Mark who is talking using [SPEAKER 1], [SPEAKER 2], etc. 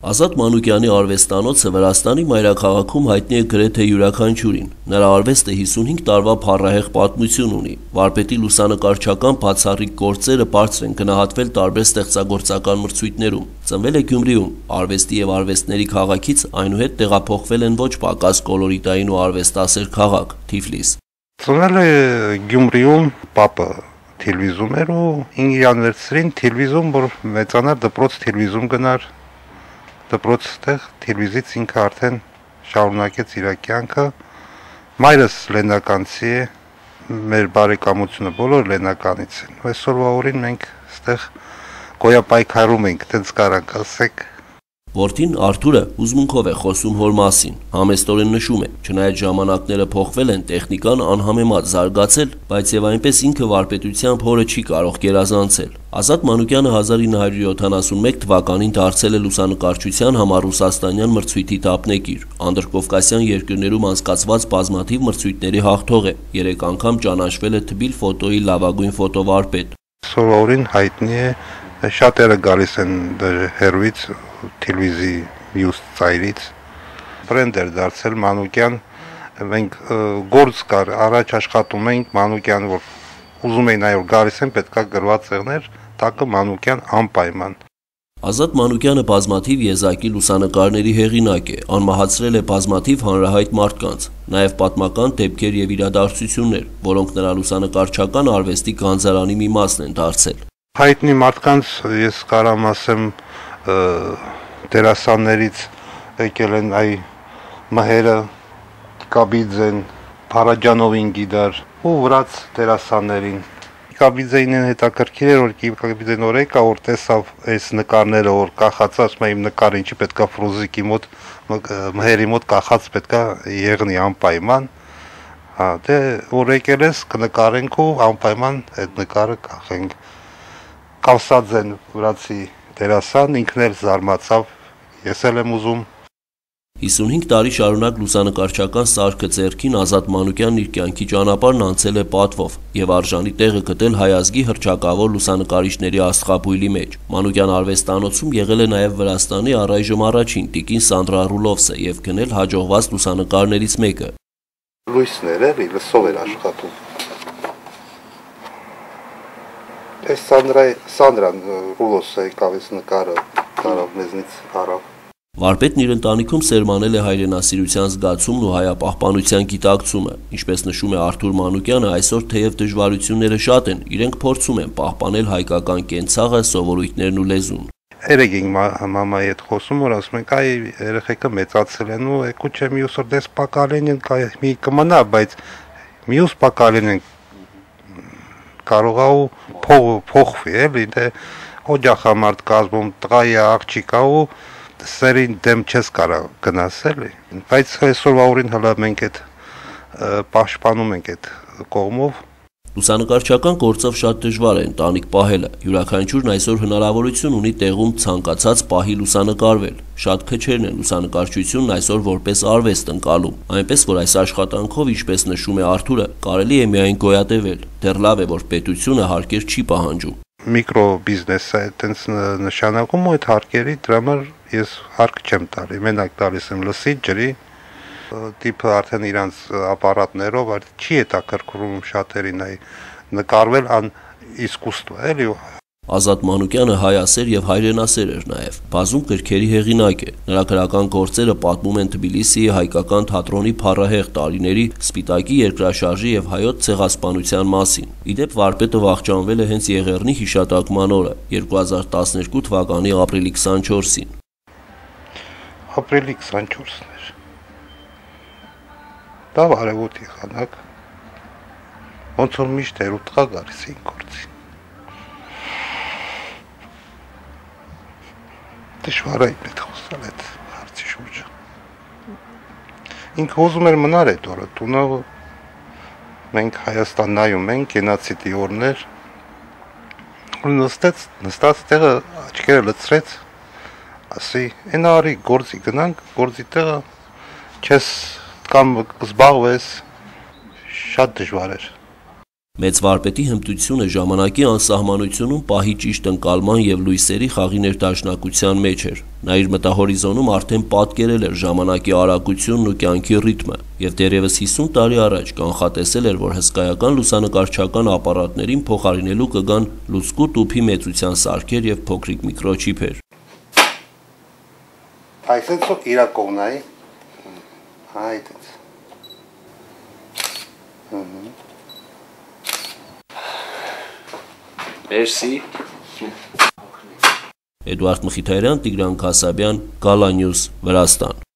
[SPEAKER 1] Ազատ Մանուկյանի արվեստանոցը Վրաստանի մայրաքաղաքում հայտնի է գրեթե յուրաքանչյուրին։ Նրա արվեստը 55 տարվա փառահեղ պատմություն ունի։ Վարպետի լուսանկարչական բացառիկ գործերը բարձր են գնահատվել տարբեր ստեղծագործական մրցույթներում։ Ծնվել է Գյումրիում, արվեստի եւ արվեստների քաղաքից այնուհետ տեղափոխվել են ոչ պակաս կոլորիտային ու արվեստասեր քաղաք՝ Թիֆլիս։
[SPEAKER 2] Ծնվել է Գյումրիում, պապը թելևիզիոն էր ու ինքն վերցրին թելևիզիոն, որ մեծանար դպրոց թելևիզիոն գնար դպրոցտեղ թելևիզից ինքը արդեն շարունակեց իր կյանքը։ Մայրս լեննականցի է, մեր բարեկամությունը բոլոր լեննականից են։ Այսօրվա օրին մենք այստեղ գոյապայքարում ենք, տենց կարանք ասեք։
[SPEAKER 1] Որդին Արթուրը հուզմունքով է խոսում հոր մասին, համեստորեն նշում է, չնայած ժամանակները փոխվել են, տեխնիկան անհամեմատ զարգացել, բայց եւ այնպես ինքը վարպետությամբ հորը չի կարող գերազանցել։ Ազատ Մանուկյանը 1971 թվականին դարձել է լուսանկարչության համար ռուսաստանյան մրցույթի տապնեկիր, անդրկովկասյան երկրներում անցկացված բազմաթիվ մրցույթների հաղթող է, 3 անգամ ճանաչվել է Թբիլ ֆոտոյի լավագույն ֆոտովարպետ։
[SPEAKER 2] Սովորին հայտնի է, շատերը գալիս են հերվից թելևիզի մյուս ծայրից, բրենդ էր դարձել Մանուկյան, մենք գործ կար, առաջ աշխատում էինք Մանուկյան, որ ուզում էին այո գալիս են, պետքա գրված եղներ, տակը Մանուկյան անպայման։
[SPEAKER 1] Ազատ Մանուկյանը բազմաթիվ եզակի լուսանկարների հեղինակ է, անմահացրել է բազմաթիվ հանրահայտ մարդկանց, նաև պատմական դեպքեր եւ իրադարձություններ, որոնք նրա լուսանկարչական արվեստի գանձարանի մի մասն են դարձել։
[SPEAKER 2] Հայտնի մարդկանց ես կարամ ասեմ դերասաններից եկել են այ Մհերը, Կաբիձեն, Փարաջանովին գիտար ու վրաց դերասաններին։ Կաբիձեին են հետաքրքիր էր, որ Կաբիձեն օրեկա որ տեսավ այս նկարները, որ կախած ասում եմ նկարը ինչի պետքա Ֆրուզիկի մոտ, Մհերի մոտ կախած պետքա եղնի անպայման։ Հա, դե որ եկել ես կնկարենք ու անպայման այդ նկարը կախենք։ Կավսաձեն վրացի դերասան ինքն էլ զարմացավ, ես էլ եմ ուզում։
[SPEAKER 1] 55 տարի շարունակ լուսանկարչական սարքը ձեռքին Ազատ Մանուկյանն իր կյանքի ճանապարհն անցել է պատվով եւ արժանի տեղը գտել հայ ազգի հռչակավոր լուսանկարիչների աստղաբույլի մեջ։ Մանուկյան արվեստանոցում եղել է նաեւ Վրաստանի առայժմ առաջին տիկին Սանդրա Ռուլովսը եւ գնել հաջողված լուսանկարներից մեկը։
[SPEAKER 2] Լույսներ էլի լսով էր աշխատում։ Այս Սանդրան Ռուլովսը եկավ այս նկարը տարավ մեզնից առավ։
[SPEAKER 1] Վարպետն իր ընտանիքում սերմանել է հայրենասիրության զգացումն ու հայապահպանության գիտակցումը, ինչպես նշում է Արթուր Մանուկյանը, այսօր թեև դժվարությունները շատ են, իրենք փորձում են պահպանել հայկական կենցաղը, սովորույթներն ու լեզուն։
[SPEAKER 2] Երեք ենք մամայի հետ խոսում, որ ասում ենք, այ երեխեքը մեծացել են ու եկու չէ մյուս օր դες պակալեն են, մի կմնա, բայց մյուս պակալեն են կարող է ու փոխվի, էլի, դե օջախամարտ կազմում, տղայի աղջիկա ու սերին դեմ չես կարող գնասել, բայց այսօրվա օրին հələ մենք այդ պաշտպանում ենք այդ կողմով։
[SPEAKER 1] Լուսանկարչական գործով շատ դժվար է ընտանիք պահելը, յուրաքանչյուրն այսօր հնարավորություն ունի տեղում ցանկացած պահի լուսանկարվել։ Շատ քչերն են լուսանկարչությունն այսօր որպես արվեստ ընկալում, այնպես որ այս աշխատանքով, ինչպես նշում է Արթուրը, կարելի է միայն գոյատևել, դեռ լավ է, որ պետությունը հարկեր չի պահանջում։
[SPEAKER 2] Միկրո բիզնեսը այդպես նշանակում ու այդ հարկերի դրա համար ես հարկ չեմ տալի, մենակ տալիս եմ լսի, ջրի, տիպը արդեն իրանց ապարատներով չի հետաքրքրում շատերին այ նկարվել ան իսկուստվա, էլի։
[SPEAKER 1] Ազատ Մանուկյանը հայասեր եւ հայրենասեր էր նաեւ, բազում գրքերի հեղինակ է, նրա գրական գործերը պատմում են Թբիլիսիի հայկական թատրոնի փառահեղ տարիների, Սպիտակի երկրաշարժի եւ հայոց ցեղասպանության մասին։ Իդեպ վարպետը վախճանվել է հենց Եղեռնի հիշատակման օրը, 2012 թվականի ապրիլի 24-ին։
[SPEAKER 2] Ապրիլի 24-ն էր։ Դա արևոտ եղանակ, ոնց որ միշտ էր ու տղա գալիս էին գործին։ Դժվար է այդ խոսալ այդ հարցի շուրջը։ Ինքը ուզում էր մնալ այդ օրը, տունը մենք Հայաստան նայում ենք, գենոցիդի օրներ, նստած տեղը աչքերը լցրեց, ասի, «Էն արի գործի գնանք, գործի տեղը չես կամ զբաղվես», շատ դժվար էր։
[SPEAKER 1] Մեծ վարպետի հմտությունը ժամանակի անսահմանությունում պահի ճիշտ ընկալման եւ լույսերի խաղի ներդաշնակության մեջ էր։ Նա իր մտահորիզոնում արդեն պատկերել էր ժամանակի արագությունն ու կյանքի ռիթմը եւ դեռևս 50 տարի առաջ կանխատեսել էր, որ հսկայական լուսանկարչական ապարատներին փոխարինելու կգան լուցկու տուփի մեծության սարքեր եւ փոքրիկ միկրոչիպեր։
[SPEAKER 2] Այսինքն իրակողնայի այդ
[SPEAKER 1] Մերսի։ Էդուարդ Մխիթարյան, Տիգրան Քասաբյան, Gala News, Վրաստան։